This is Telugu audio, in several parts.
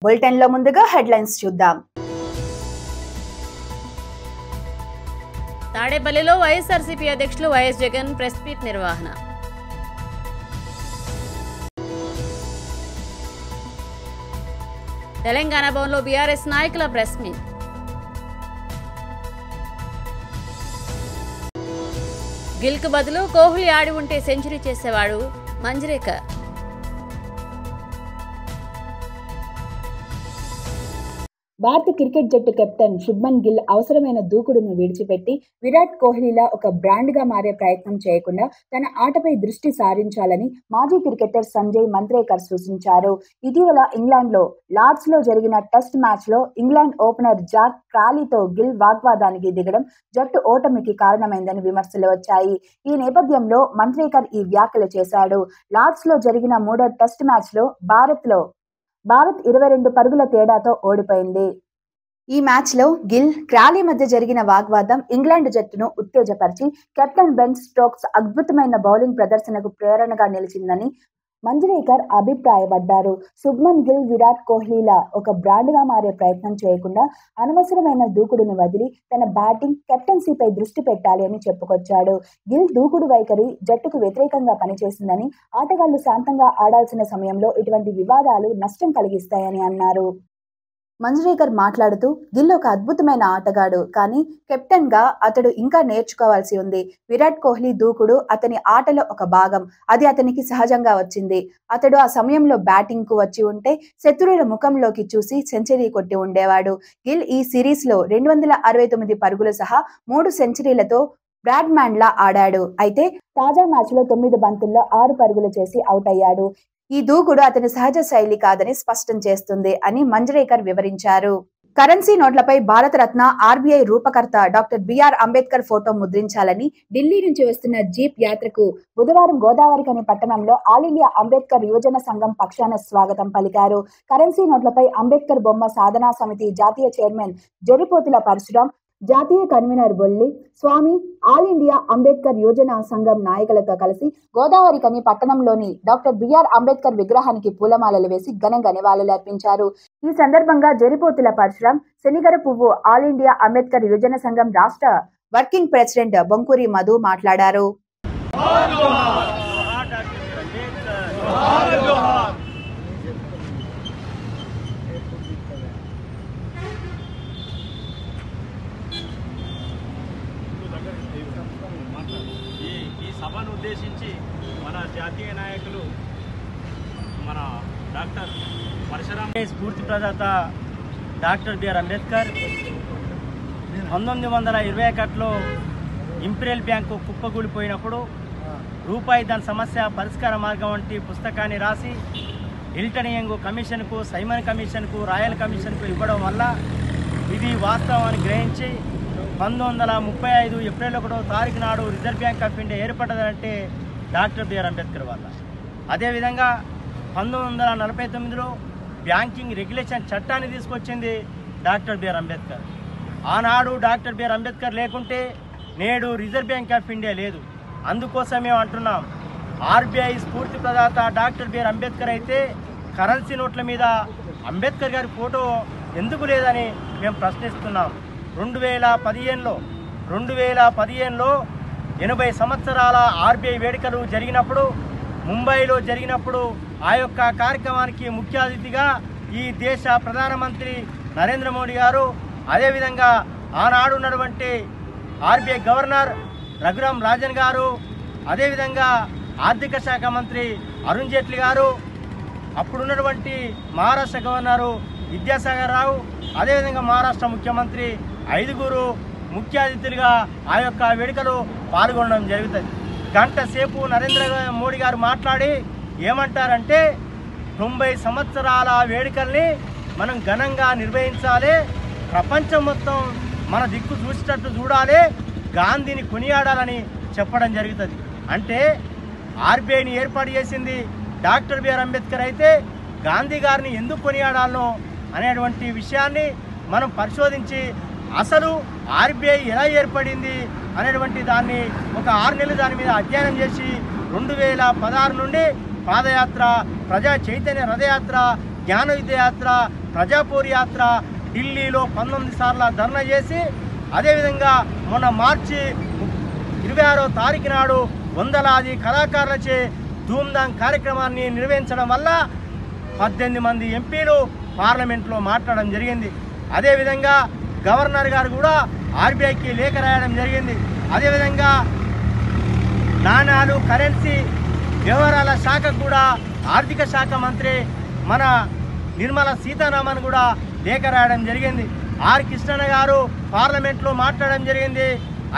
బులెటిన్ లో ముందుగా హెడ్లైన్స్ చూద్దాం. తాడేపల్లిలో వైఎస్ఆర్సీపీ అధ్యక్షులు వైఎస్ జగన్ ప్రెస్ మీట్ నిర్వహణ. తెలంగాణ భవన్లో బీఆర్ఎస్ నాయకుల ప్రెస్ మీట్. గిల్కు బదులు కోహ్లీ ఆడి ఉంటే సెంచరీ చేసేవాడు మంజ్రేకర్. భారత క్రికెట్ జట్టు కెప్టెన్ శుభ్మన్ గిల్ అవసరమైన దూకుడును విడిచిపెట్టి విరాట్ కోహ్లీలా ఒక బ్రాండ్గా మారే ప్రయత్నం చేయకుండా తన ఆటపై దృష్టి సారించాలని మాజీ క్రికెటర్ సంజయ్ మంజ్రేకర్ సూచించారు. ఇటీవల ఇంగ్లాండ్లో లార్డ్స్లో జరిగిన టెస్ట్ మ్యాచ్లో ఇంగ్లాండ్ ఓపెనర్ జాక్ క్రాలీతో గిల్ వాగ్వాదానికి దిగడం జట్టు ఓటమికి కారణమైందని విమర్శలు వచ్చాయి. ఈ నేపథ్యంలో మంజ్రేకర్ ఈ వ్యాఖ్యలు చేశాడు. లార్డ్స్లో జరిగిన మూడో టెస్ట్ మ్యాచ్లో భారత్ 22 పరుగుల తేడాతో ఓడిపోయింది. ఈ మ్యాచ్లో గిల్, క్రాలీ మధ్య జరిగిన వాగ్వాదం ఇంగ్లాండ్ జట్టును ఉత్తేజపరిచి కెప్టెన్ బెన్ స్టోక్స్ అద్భుతమైన బౌలింగ్ ప్రదర్శనకు ప్రేరణగా నిలిచిందని మంజ్రేకర్ అభిప్రాయపడ్డారు. శుభ్మన్ గిల్ విరాట్ కోహ్లీలా ఒక బ్రాండ్గా మారే ప్రయత్నం చేయకుండా అనవసరమైన దూకుడును వదిలి తన బ్యాటింగ్, కెప్టెన్సీపై దృష్టి పెట్టాలి అని చెప్పుకొచ్చాడు. గిల్ దూకుడు వైఖరి జట్టుకు వ్యతిరేకంగా పనిచేసిందని, ఆటగాళ్లు శాంతంగా ఆడాల్సిన సమయంలో ఇటువంటి వివాదాలు నష్టం కలిగిస్తాయని అన్నారు. మంజ్రేకర్ మాట్లాడుతూ, గిల్ ఒక అద్భుతమైన ఆటగాడు, కానీ కెప్టెన్గా అతడు ఇంకా నేర్చుకోవాల్సి ఉంది. విరాట్ కోహ్లీ దూకుడు అతని ఆటలో ఒక భాగం. అది అతనికి సహజంగా వచ్చింది. అతడు ఆ సమయంలో బ్యాటింగ్కు వచ్చి ఉంటే శత్రువుల ముఖంలోకి చూసి సెంచరీ కొట్టి ఉండేవాడు. గిల్ ఈ సిరీస్లో 269 పరుగులు సహా 3 సెంచరీలతో బ్రాడ్మ్యాన్లా ఆడాడు. అయితే తాజా మ్యాచ్లో 9 బంతుల్లో 6 పరుగులు చేసి అవుట్ అయ్యాడు. ఈ దూకుడు అతని సహజ శైలి కాదని స్పష్టం చేస్తుంది అని మంజ్రేకర్ వివరించారు. కరెన్సీ నోట్లపై భారతరత్న ఆర్బీఐ రూపకర్త డాక్టర్ బిఆర్ అంబేద్కర్ ఫోటో ముద్రించాలని ఢిల్లీ నుంచి వస్తున్న జీప్ యాత్రకు బుధవారం గోదావరిఖని పట్టణంలో ఆల్ ఇండియా అంబేద్కర్ యువజన సంఘం పక్షాన స్వాగతం పలికారు. కరెన్సీ నోట్లపై అంబేద్కర్ బొమ్మ సాధనా సమితి జాతీయ చైర్మన్ జరిపోతుల పరశురాం, జాతీయ కన్వీనర్ బొల్లి స్వామి, ఆల్ ఇండియా అంబేద్కర్ యువజన సంఘం నాయకులతో కలిసి గోదావరిఖని పట్టణంలోని డాక్టర్ బిఆర్ అంబేద్కర్ విగ్రహానికి పూలమాలలు వేసి ఘనంగా నివాళులర్పించారు. ఈ సందర్భంగా జరిపోతుల పరశురాం, శనిగర పువ్వు ఆల్ ఇండియా అంబేద్కర్ యువజన సంఘం రాష్ట్ర వర్కింగ్ ప్రెసిడెంట్ బొంకూరి మధు మాట్లాడారు. ఈ సభను ఉద్దేశించి మన జాతీయ నాయకులు మన డాక్టర్ పరశురాం స్ఫూర్తి ప్రదాత డాక్టర్ బిఆర్ అంబేద్కర్ 1921లో ఇంపీరియల్ బ్యాంకు కుప్పగూలిపోయినప్పుడు రూపాయి దాని సమస్య పరిష్కార మార్గం వంటి పుస్తకాన్ని రాసి హిల్టన్ యంగ్ కమిషన్కు, సైమన్ కమిషన్కు, రాయల్ కమిషన్కు ఇవ్వడం వల్ల ఇది వాస్తవాన్ని గ్రహించి 1935 ఏప్రిల్ 1వ తారీఖు నాడు రిజర్వ్ బ్యాంక్ ఆఫ్ ఇండియా ఏర్పడ్డదంటే డాక్టర్ బిఆర్ అంబేద్కర్ వల్ల. అదేవిధంగా 1949లో బ్యాంకింగ్ రెగ్యులేషన్ చట్టాన్ని తీసుకొచ్చింది డాక్టర్ బిఆర్ అంబేద్కర్. ఆనాడు డాక్టర్ బిఆర్ అంబేద్కర్ లేకుంటే నేడు రిజర్వ్ బ్యాంక్ ఆఫ్ ఇండియా లేదు. అందుకోసం మేము అంటున్నాం, ఆర్బీఐ స్ఫూర్తి ప్రదాత డాక్టర్ బిఆర్ అంబేద్కర్ అయితే కరెన్సీ నోట్ల మీద అంబేద్కర్ గారి ఫోటో ఎందుకు లేదని మేము ప్రశ్నిస్తున్నాం. 2015లో 80 సంవత్సరాల ఆర్బీఐ వేడుకలు జరిగినప్పుడు, ముంబైలో జరిగినప్పుడు ఆ యొక్క కార్యక్రమానికి ముఖ్య అతిథిగా ఈ దేశ ప్రధానమంత్రి నరేంద్ర మోడీ గారు, అదేవిధంగా ఆనాడు ఉన్నటువంటి ఆర్బీఐ గవర్నర్ రఘురామ్ రాజన్ గారు, అదేవిధంగా ఆర్థిక శాఖ మంత్రి అరుణ్ జైట్లీ గారు, అప్పుడున్నటువంటి మహారాష్ట్ర గవర్నరు విద్యాసాగర్ రావు, అదేవిధంగా మహారాష్ట్ర ముఖ్యమంత్రి 5 ముఖ్య అతిథులుగా ఆ యొక్క వేడుకలో పాల్గొనడం జరుగుతుంది. గంట సేపు నరేంద్ర మోడీ గారు మాట్లాడి ఏమంటారంటే 90 సంవత్సరాల వేడుకల్ని మనం ఘనంగా నిర్వహించాలి, ప్రపంచం మొత్తం మన దిక్కు చూసేటట్టు చూడాలి, గాంధీని కొనియాడాలని చెప్పడం జరుగుతుంది. అంటే ఆర్బీఐని ఏర్పాటు చేసింది డాక్టర్ బిఆర్ అంబేద్కర్ అయితే గాంధీ గారిని ఎందుకు కొనియాడాలనో అనేటువంటి విషయాన్ని మనం పరిశోధించి అసలు ఆర్బీఐ ఎలా ఏర్పడింది అనేటువంటి దాన్ని ఒక 6 నెలలు దాని మీద అధ్యయనం చేసి 2016 నుండి పాదయాత్ర, ప్రజా చైతన్య రథయాత్ర, జ్ఞాన విద్యాయాత్ర, ప్రజాపూర్ యాత్ర ఢిల్లీలో 19 సార్లు ధర్నా చేసి, అదేవిధంగా మొన్న మార్చి 26వ తారీఖు నాడు వందలాది కళాకారులచే ధూమ్ధాం కార్యక్రమాన్ని నిర్వహించడం వల్ల 18 మంది ఎంపీలు పార్లమెంట్లో మాట్లాడడం జరిగింది. అదేవిధంగా గవర్నర్ గారు కూడా ఆర్బీఐకి లేఖ రాయడం జరిగింది. అదేవిధంగా నాణాలు కరెన్సీ వ్యవహారాల శాఖకు కూడా ఆర్థిక శాఖ మంత్రి మన నిర్మలా సీతారామన్ కూడా లేఖ రాయడం జరిగింది. ఆర్ కృష్ణన్న గారు పార్లమెంట్లో మాట్లాడడం జరిగింది.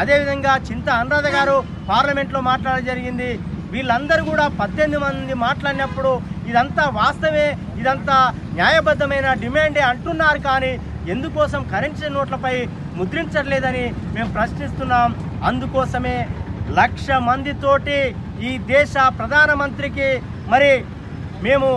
అదేవిధంగా చింత అనురాధ గారు పార్లమెంట్లో మాట్లాడడం జరిగింది. వీళ్ళందరూ కూడా 18 మంది మాట్లాడినప్పుడు ఇదంతా వాస్తవే, ఇదంతా న్యాయబద్ధమైన డిమాండే అంటున్నారు. కానీ ఎందుకోసం కరెన్సీ నోట్లపై ముద్రించట్లేదని మేము ప్రశ్నిస్తున్నాం. అందుకోసమే 1,00,000 మందితోటి ఈ దేశ ప్రధానమంత్రికి మరి మేము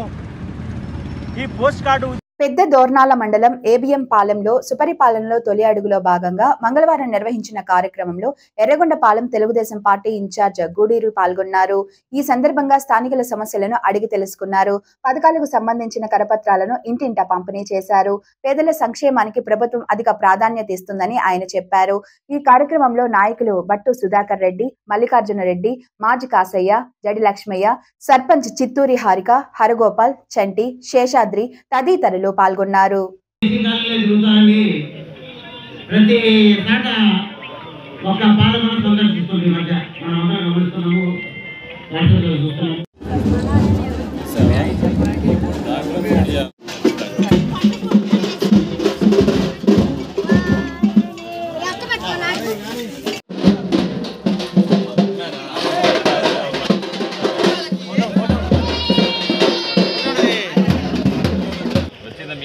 ఈ పోస్ట్ కార్డు పెద్ద దోర్నాల మండలం ఏబిఎం పాలెంలో సుపరిపాలనలో తొలి అడుగులో భాగంగా మంగళవారం నిర్వహించిన కార్యక్రమంలో ఎర్రగొండపాలెం తెలుగుదేశం పార్టీ ఇన్ఛార్జ్ గూడూరు పాల్గొన్నారు. ఈ సందర్భంగా స్థానికుల సమస్యలను అడిగి తెలుసుకున్నారు. పథకాలకు సంబంధించిన కరపత్రాలను ఇంటింటా పంపిణీ చేశారు. పేదల సంక్షేమానికి ప్రభుత్వం అధిక ప్రాధాన్యత ఇస్తుందని ఆయన చెప్పారు. ఈ కార్యక్రమంలో నాయకులు బట్టు సుధాకర్ రెడ్డి, మల్లికార్జున రెడ్డి, మాజీ కాసయ్య, జడి లక్ష్మయ్య, సర్పంచ్ చిత్తూరి హారిక, హరగోపాల్, చంటి, శేషాద్రి తదితరులు పాల్గొన్నారు. ప్రతి ఏట ఒక పాలన సందర్శిస్తుంది. మధ్య మనం అందరం గమనిస్తున్నాము, రాష్ట్రంలో చూస్తున్నాము.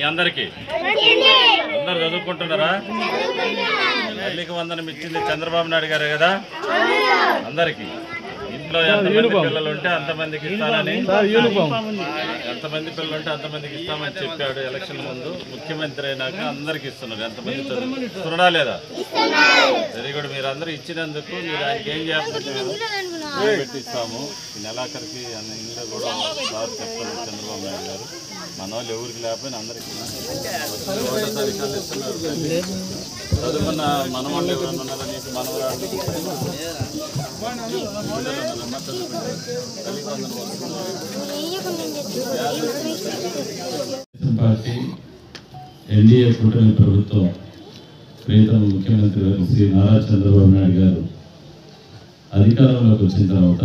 అందరికీ అందరు చదువుకుంటున్నారా? తల్లికి వందనం ఇచ్చింది చంద్రబాబు నాయుడు గారే కదా. అందరికీ ఇంట్లో ఎంతమంది పిల్లలు ఉంటే అంతమందికి ఇస్తానని, ఎంతమంది పిల్లలు ఉంటే అంతమందికి ఇస్తామని చెప్పాడు ఎలక్షన్ ముందు. ముఖ్యమంత్రి అయినాక అందరికి ఇస్తున్నారు. ఎంతమంది చదువుతున్నా లేదా? Very good. మీరు అందరూ ఇచ్చినందుకు మీరు ఆయనకి ఏం చేస్తున్నారు? పెట్టిస్తాము. ఈ నెలాఖరికి ఇల్లు కూడా సార్ చెప్తారు చంద్రబాబు నాయుడు గారు. మన వాళ్ళు ఎవరికి లేకపోయినా అందరికీ చదువుకున్న మన వాళ్ళు ఎవరన్నా ఉన్నారా? నీకు మనవరాళ్ళు పార్టీ ఎన్డీఏ కూటమి ప్రభుత్వం ప్రియతమ ముఖ్యమంత్రి గారు శ్రీ నారా చంద్రబాబు నాయుడు గారు అధికారంలోకి వచ్చిన తర్వాత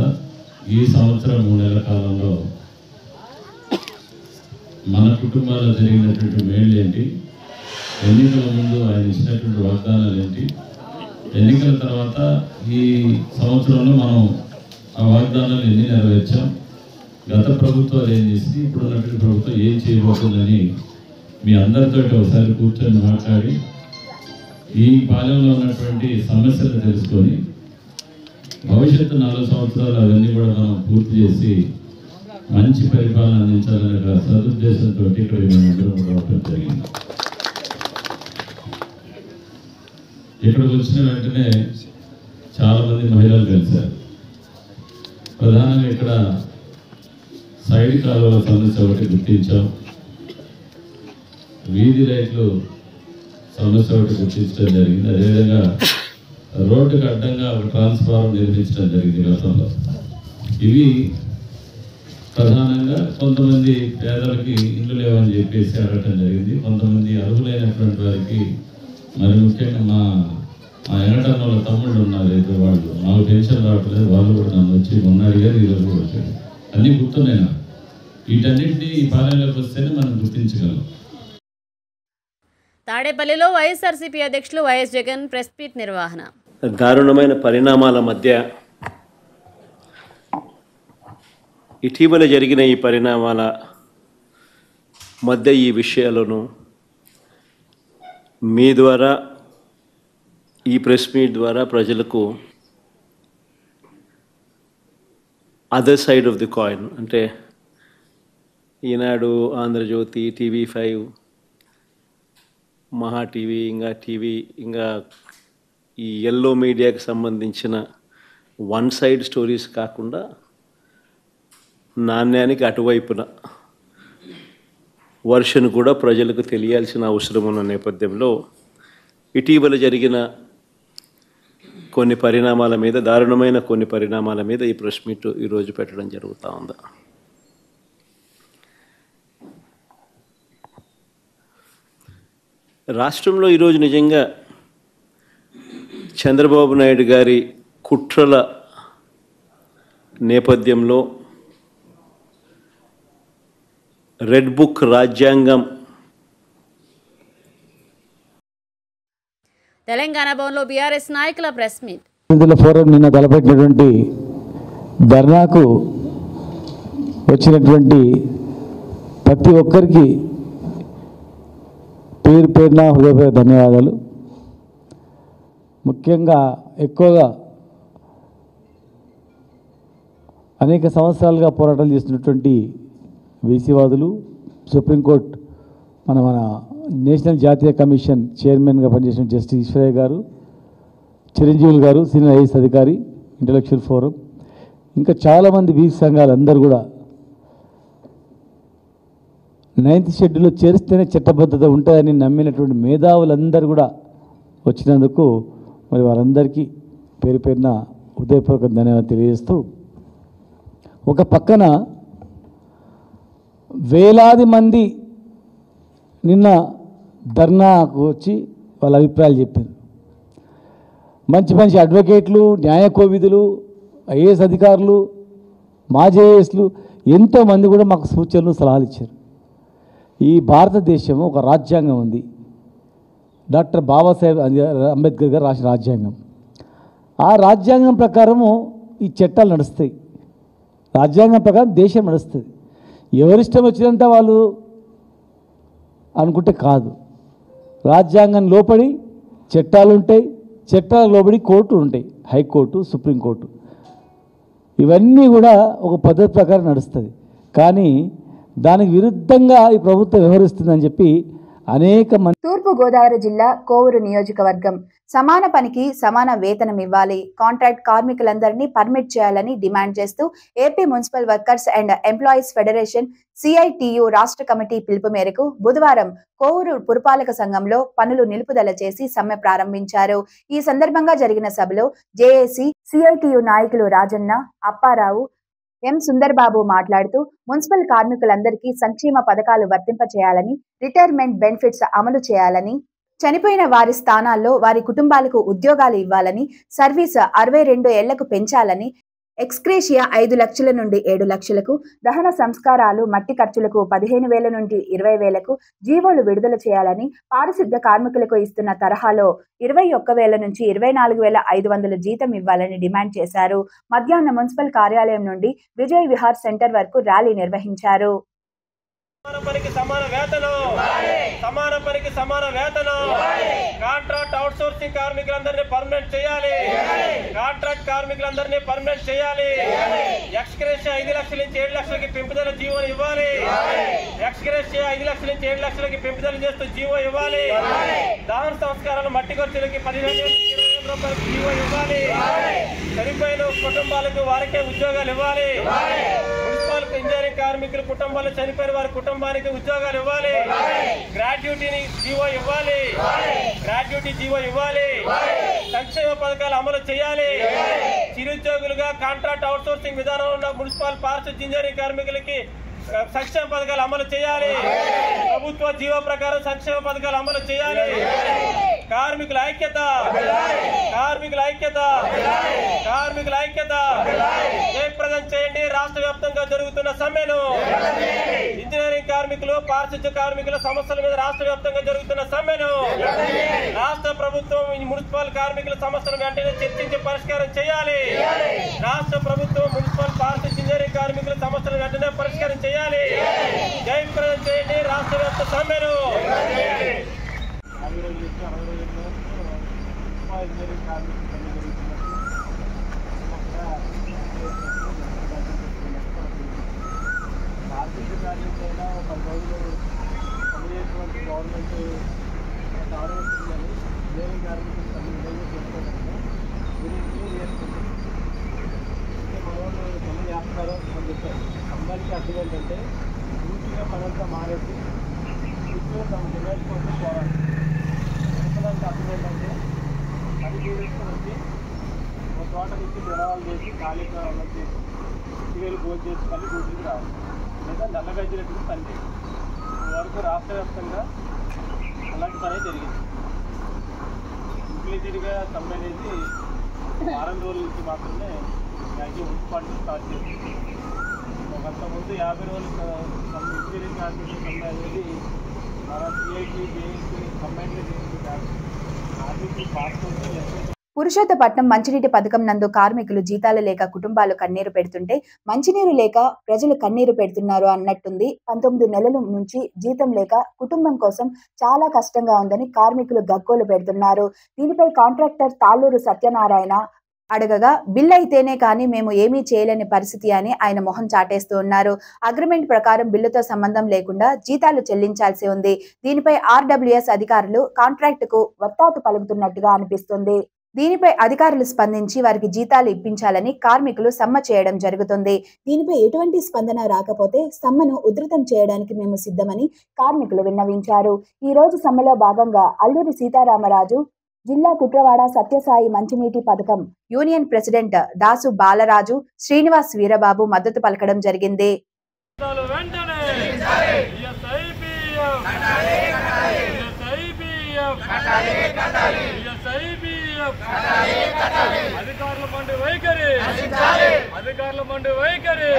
ఈ సంవత్సరం 3 నెలల కాలంలో మన కుటుంబాల్లో జరిగినటువంటి మేళ్ళు ఏంటి, ఎన్నికల ముందు ఆయన ఇచ్చినటువంటి వాగ్దానాలు ఏంటి, ఎన్నికల తర్వాత ఈ సంవత్సరంలో మనం ఆ వాగ్దానాలు ఎన్ని నెరవేర్చాం, గత ప్రభుత్వాలు ఏం చేసి ఇప్పుడు ఉన్నటువంటి ప్రభుత్వం ఏం చేయబోతుందని మీ అందరితో ఒకసారి కూర్చొని మాట్లాడి ఈ పాలనలో ఉన్నటువంటి సమస్యలు తెలుసుకొని భవిష్యత్తు 4 సంవత్సరాలు అవన్నీ కూడా మనం పూర్తి చేసి మంచి పరిపాలన అందించాలనే సదుద్దేశంతో ఇక్కడ మేమందరం రావడం జరిగింది. ఇక్కడికి వచ్చిన వెంటనే చాలామంది మహిళలు కలిశారు. ప్రధానంగా ఇక్కడ సైడ్ కాలువల సమస్య ఒకటి గుర్తించాం, వీధి లైట్లు సమస్య ఒకటి గుర్తించడం జరిగింది. అదేవిధంగా రోడ్డుకు అడ్డంగా ఒక ట్రాన్స్ఫార్మర్ నిర్మించడం జరిగింది గతంలో. ఇవి ప్రధానంగా కొంతమంది పేదలకి ఇల్లు లేవని చెప్పేసి అడగటం జరిగింది. కొంతమంది అర్హులైనటువంటి వారికి, మరి ముఖ్యంగా మా ఎంగటన్న వాళ్ళ తమ్ముళ్ళు ఉన్నారు, అయితే వాళ్ళు మాకు పెన్షన్ రావట్లేదు, వాళ్ళు కూడా నన్ను వచ్చి మొన్న అడిగారు, ఈరోజు కూడా వచ్చాడు. అన్నీ గుర్తున్నాయి నాకు. వీటన్నింటినీ ఈ పాలనలోకి వస్తేనే మనం గుర్తించగలం. తాడేపల్లిలో వైఎస్ఆర్సీపీ అధ్యక్షులు వైఎస్ జగన్ ప్రెస్ మీట్ నిర్వహణ. దారుణమైన పరిణామాల మధ్య ఇటీవల జరిగిన ఈ పరిణామాల మధ్య ఈ విషయాలను మీ ద్వారా, ఈ ప్రెస్ మీట్ ద్వారా ప్రజలకు other side of the coin, అంటే ఈనాడు, ఆంధ్రజ్యోతి, TV5, మహా టీవీ, ఇంకా ఈ ఎల్లో మీడియాకి సంబంధించిన వన్ సైడ్ స్టోరీస్ కాకుండా నాణ్యానికి అటువైపున వర్షన్ కూడా ప్రజలకు తెలియాల్సిన అవసరం ఉన్న నేపథ్యంలో ఇటీవల జరిగిన కొన్ని పరిణామాల మీద, దారుణమైన కొన్ని పరిణామాల మీద ఈ ప్రెస్ మీట్ ఈరోజు పెట్టడం జరుగుతూ ఉంది. రాష్ట్రంలో ఈరోజు నిజంగా చంద్రబాబు నాయుడు గారి కుట్రల నేపథ్యంలో రెడ్ బుక్ రాజ్యాంగం తెలంగాణ భవన్లో బీఆర్ఎస్ నాయకుల ప్రెస్ మీట్. ఫోరం నిన్న తలపెట్టినటువంటి ధర్నాకు వచ్చినటువంటి ప్రతి ఒక్కరికి పేరు పేరున హృదయపూర్వక ధన్యవాదాలు. ముఖ్యంగా ఎక్కువగా అనేక సంవత్సరాలుగా పోరాటాలు చేస్తున్నటువంటి బీసీవాదులు, సుప్రీంకోర్టు మన నేషనల్ జాతీయ కమిషన్ చైర్మన్గా పనిచేసిన జస్టిస్ ఈశ్వరయ్య గారు, చిరంజీవులు గారు, సీనియర్ ఐఏఎస్ అధికారి, ఇంటలెక్చువల్ ఫోరం, ఇంకా చాలామంది బీసీ సంఘాలు అందరూ కూడా 9th షెడ్యూల్లో చేరిస్తేనే చట్టబద్ధత ఉంటుందని నమ్మినటువంటి మేధావులందరూ కూడా వచ్చినందుకు మరి వారందరికీ పేరు పేరున హృదయపూర్వక ధన్యవాదాలు తెలియజేస్తూ, ఒక పక్కన వేలాది మంది నిన్న ధర్నాకు వచ్చి వాళ్ళ అభిప్రాయాలు చెప్పారు. మంచి మంచి అడ్వకేట్లు, న్యాయ కోవిదులు, ఐఏఎస్ అధికారులు, మాజీ ఐఏఎస్లు ఎంతోమంది కూడా మాకు సూచనలు, సలహాలు ఇచ్చారు. ఈ భారతదేశం ఒక రాజ్యాంగం ఉంది, డాక్టర్ బాబాసాహెబ్ అంబేద్కర్ గారు రాసిన రాజ్యాంగం. ఆ రాజ్యాంగం ప్రకారము ఈ చట్టాలు నడుస్తాయి. రాజ్యాంగం ప్రకారం దేశం నడుస్తుంది. ఎవరిష్టం వచ్చినంత వాళ్ళు అనుకుంటే కాదు. రాజ్యాంగం లోపడి చట్టాలు ఉంటాయి, చట్టాల లోబడి కోర్టులు ఉంటాయి, హైకోర్టు, సుప్రీంకోర్టు. ఇవన్నీ కూడా ఒక పద్ధతి ప్రకారం నడుస్తుంది. కానీ దానికి విరుద్ధంగా ఈ ప్రభుత్వం వ్యవహరిస్తుందని చెప్పి అనేక మంది. తూర్పు గోదావరి జిల్లా కోవూరు నియోజకవర్గం సమాన పనికి సమాన వేతనం ఇవ్వాలి, కాంట్రాక్ట్ కార్మికులందరినీ పర్మిట్ చేయాలని డిమాండ్ చేస్తూ AP municipal workers and employees federation CITU రాష్ట్ర కమిటీ పిలుపు మేరకు బుధవారం కోవూరు పురపాలక సంఘంలో పనులు నిలుపుదల చేసి సమ్మె ప్రారంభించారు. ఈ సందర్భంగా జరిగిన సభలో జేఏసీ CITU నాయకులు రాజన్న, అప్పారావు, ఎం సుందర్బాబు మాట్లాడుతూ మున్సిపల్ కార్మికులందరికీ సంక్షేమ పథకాలు వర్తింపచేయాలని, రిటైర్మెంట్ బెనిఫిట్స్ అమలు చేయాలని, చనిపోయిన వారి స్థానాల్లో వారి కుటుంబాలకు ఉద్యోగాలు ఇవ్వాలని, సర్వీస్ 62 ఏళ్లకు పెంచాలని, ఎక్స్క్రేషియా 5 లక్షల నుండి 7 లక్షలకు, దహన సంస్కారాలు మట్టి ఖర్చులకు 15,000 నుండి 20,000కు జీవోలు విడుదల చేయాలని, పారిశుద్ధ్య కార్మికులకు ఇస్తున్న తరహాలో 21,000 నుంచి 24,500 జీతం ఇవ్వాలని డిమాండ్ చేశారు. మధ్యాహ్నం మున్సిపల్ కార్యాలయం నుండి విజయ్ విహార్ సెంటర్ వరకు ర్యాలీ నిర్వహించారు. కాంట్రాక్ట్ అవుట్సోర్సింగ్ కార్మికులందరినీ పర్మనెంట్ చేయాలి. కాంట్రాక్ట్ కార్మికులందరినీ పర్మనెంట్ చేయాలి. ఎక్స్గ్రేషియా 5 లక్షల నుంచి 7 లక్షలకి పెంపుదల జీవో ఇవ్వాలి. ఎక్స్గ్రేషియా 5 లక్షల నుంచి 7 లక్షలకి పెంపుదల చేస్తూ జీవో ఇవ్వాలి. దహన సంస్కారాలు మట్టి ఖర్చులకి 15,000 రూపాయలకు జీవో ఇవ్వాలి. చనిపోయిన కుటుంబాలకు వారికే ఉద్యోగాలు ఇవ్వాలి. మున్సిపల్ ఇంజనీరింగ్ కార్మికుల కుటుంబాలు చనిపోయిన వారి కుటుంబానికి ఉద్యోగాలు ఇవ్వాలి. గ్రాడ్యుయేటీని జీవో ఇవ్వాలి. గ్రాడ్యుయేటీ జీవో ఇవ్వాలి. సంక్షేమ పథకాలు అమలు చేయాలి. చిరుద్యోగులుగా కాంట్రాక్ట్ అవుట్సోర్సింగ్ విధానంలో ఉన్న మున్సిపల్ పారిశుద్ధ్య ఇంజనీరింగ్ కార్మికులకి సంక్షేమ పథకాలు అమలు చేయాలి. ప్రభుత్వ జీవో ప్రకారం సంక్షేమ పథకాలు అమలు చేయాలి. కార్మికుల ఐక్యత, కార్మికుల ఐక్యత, కార్మికుల ఐక్యత జయప్రదం చేయండి. రాష్ట్ర వ్యాప్తంగా జరుగుతున్న సమ్మెను, ఇంజనీరింగ్ కార్మికులు, పారిశుద్ధ్య కార్మికుల సమస్యల మీద రాష్ట్ర వ్యాప్తంగా జరుగుతున్న సమ్మెను రాష్ట్ర ప్రభుత్వం మున్సిపల్ కార్మికుల సమస్యలు వెంటనే చర్చించి పరిష్కారం చేయాలి. రాష్ట్ర ప్రభుత్వం మున్సిపల్ పారిశుద్ధ్య ఇంజనీరింగ్ కార్మికుల సమస్యలు వెంటనే పరిష్కారం చేయాలి. జయప్రదం చేయండి రాష్ట్ర వ్యాప్త సమ్మెను. అందరికీ అర్థం ఏంటంటే పూర్తిగా పనంతా మానేసి తమ డిమాండ్స్ కోసం పోరాడు. నిరసనకు అర్థం ఏంటంటే పని తీసుకుని వచ్చి ఒక చోట నుంచి విరాళాలు చేసి ఖాళీగా అమలు చేసి 10,000 భోజనం చేసి మళ్ళీ డ్యూటీకి రావాలి, లేదా నల్లగజ్జినట్టుగా పని చేయాలి. వరకు రాష్ట్ర వ్యాప్తంగా అలాంటి పనే జరిగింది. ఇంప్లీటెడ్గా సమ్మె అనేది వారం రోజుల నుంచి మాత్రమే మున్సిపాలిటీ స్టార్ట్ చేసింది. అంతకుముందు 50 రోజులు ఇంజనీరింగ్ కార్మికుల సమ్మె అనేది మన సిఐటి జేఏసీ కంబైన్లో చేసింది కాదు. ఆర్టీసీ పాస్ పురుషోత్తపట్నం మంచినీటి పథకం నందు కార్మికులు జీతాలు లేక కుటుంబాలు కన్నీరు పెడుతుంటే మంచినీరు లేక ప్రజలు కన్నీరు పెడుతున్నారు అన్నట్టుంది. 19 నెలల నుంచి జీతం లేక కుటుంబం కోసం చాలా కష్టంగా ఉందని కార్మికులు గగ్గోలు పెడుతున్నారు. దీనిపై కాంట్రాక్టర్ తాళ్ళూరు సత్యనారాయణ అడగగా బిల్ అయితేనే కానీ మేము ఏమీ చేయలేని పరిస్థితి అని ఆయన మొహం చాటేస్తూ ఉన్నారు. అగ్రిమెంట్ ప్రకారం బిల్లుతో సంబంధం లేకుండా జీతాలు చెల్లించాల్సి ఉంది. దీనిపై ఆర్డబ్ల్యూఎస్ అధికారులు కాంట్రాక్టుకు వత్తాసు పలుకుతున్నట్టుగా అనిపిస్తుంది. దీనిపై అధికారులు స్పందించి వారికి జీతాలు ఇప్పించాలని కార్మికులు సమ్మె చేయడం జరుగుతుంది. దీనిపై ఎటువంటి స్పందన రాకపోతే సమ్మెను ఉధృతం చేయడానికి మేము సిద్ధమని కార్మికులు విన్నవించారు. ఈ రోజు సమ్మెలో భాగంగా అల్లూరి సీతారామరాజు జిల్లా కుట్రవాడ సత్యసాయి మంచినీటి పథకం యూనియన్ ప్రెసిడెంట్ దాసు బాలరాజు, శ్రీనివాస్ వీరబాబు మద్దతు పలకడం జరిగింది. అధికారుల మండి వైఖరి, అధికారుల మండి వైఖరి,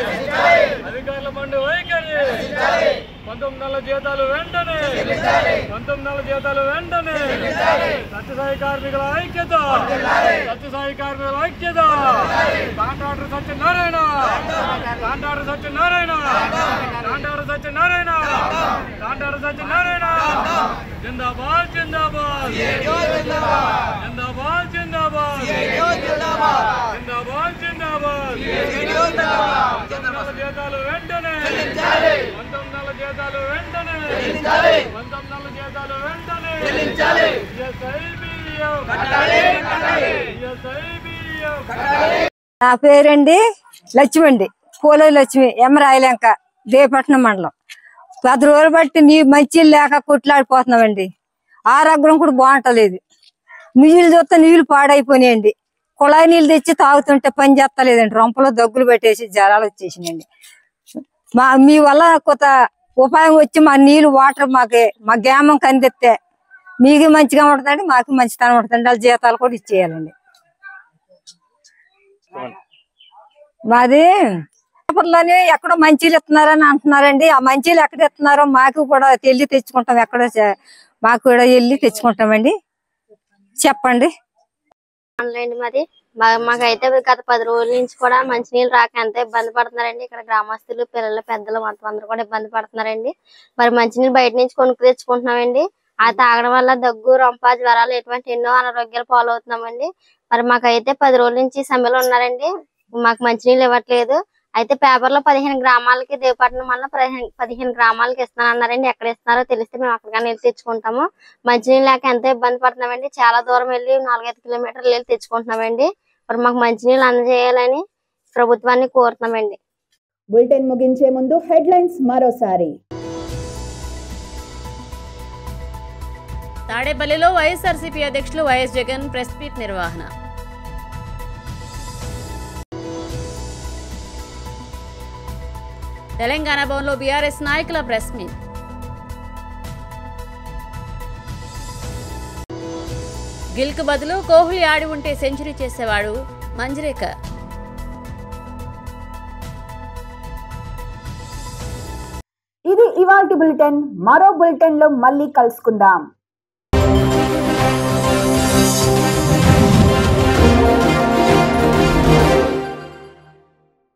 అధికారుల మండి వైఖరి. 19 నెలల జీతాలు వెంటనే, 19 నెలల జీతాలు వెంటనే. సత్యసాయి కార్మికుల ఐక్యత, సత్యసాయి కార్మికుల ఐక్యత. Contractor Satyanarayana, contractor Satyanarayana, contractor Satyanarayana, contractor Satyanarayana. జిందాబాద్ జిందాబాద్ జిందాబాద్ జిందాబాద్ జిందాబాద్ జిందాబాద్. 19 నెలల జీతాలు వెంటనే, 19 నెలల జీతాలు వెంటనే, 19 నెలల జీతాలు వెంటనే. నా పేరండి లక్ష్మి అండి, పోలో లక్ష్మి, ఎమరాయలంక, దేవపట్నం మండలం. 10 రోజులు బట్టి మంచి లేక కొట్లాడిపోతున్నామండి. ఆరోగ్యం కూడా బాగుంటలేదు. నీళ్ళు చూస్తే నీళ్లు పాడైపోయినాయండి. కుళాయి నీళ్ళు తెచ్చి తాగుతుంటే పని చేస్తలేదండి. రొంపలో దగ్గులు పెట్టేసి జ్వరాలు వచ్చేసినాయండి. మీ వల్ల కొత్త ఉపాయం వచ్చి మా నీళ్ళు వాటర్ మా గ్రామం కందిస్తే మీకు మంచిగా ఉంటుందండి, మాకు మంచితనం ఉంటుందండి. వాళ్ళ జీతాలు కూడా ఇచ్చేయాలండి. మాది పేపర్లోనే ఎక్కడో మంచీలు ఇస్తున్నారని అంటున్నారండి. ఆ మంచీలు ఎక్కడ ఇస్తున్నారో మాకు కూడా వెళ్ళి తెచ్చుకుంటాం. ఎక్కడో మాకు కూడా వెళ్ళి తెచ్చుకుంటామండి. చెప్పండి. మాది మాకైతే గత 10 రోజుల నుంచి కూడా మంచినీళ్ళు రాక ఎంత ఇబ్బంది పడుతున్నారండి. ఇక్కడ గ్రామస్తులు, పిల్లలు, పెద్దలు మొత్తం అందరూ కూడా ఇబ్బంది పడుతున్నారండి. మరి మంచినీళ్ళు బయట నుంచి కొనుక్కు తెచ్చుకుంటున్నామండి. ఆ తాగడం వల్ల దగ్గు, రొంప, జ్వరాలు ఎటువంటి ఎన్నో అనారోగ్యాలు పాలవుతున్నామండి. మరి మాకైతే 10 రోజుల నుంచి సమ్మెలో ఉన్నారండి. మాకు మంచినీళ్ళు ఇవ్వట్లేదు. అయితే పేపర్లో 15 గ్రామాలకి, దేవపట్నం వల్ల 15 గ్రామాలకి ఇస్తానన్నారండి. ఎక్కడ ఇస్తున్నారో తెలిస్తే మేము అక్కడికన్నా వెళ్ళి తెచ్చుకుంటాము. మంచినీళ్ళు లేక ఎంతో ఇబ్బంది పడుతున్నామండి. చాలా దూరం వెళ్ళి 4-5 కిలోమీటర్లు వెళ్ళి తెచ్చుకుంటున్నామండి. మరి మాకు మంచినీళ్ళు అందజేయాలని ప్రభుత్వాన్ని కోరుతున్నామండి. బులెటిన్ ముగించే ముందు హెడ్లైన్స్ మరోసారి. తాడేపల్లిలో వైఎస్ఆర్సీపీ అధ్యక్షులు వైఎస్ జగన్ ప్రెస్ మీట్ నిర్వహణ. తెలంగాణ భవన్లో బీఆర్ఎస్ నాయకుల ప్రెస్ మీట్. గిల్కు బదులు కోహ్లీ ఆడి ఉంటే సెంచరీ చేసేవాడు మంజ్రేకర్. ఇది ఇవాల్టి బులెటిన్. మరో బులెటిన్ లో మళ్ళీ కలుసుకుందాం.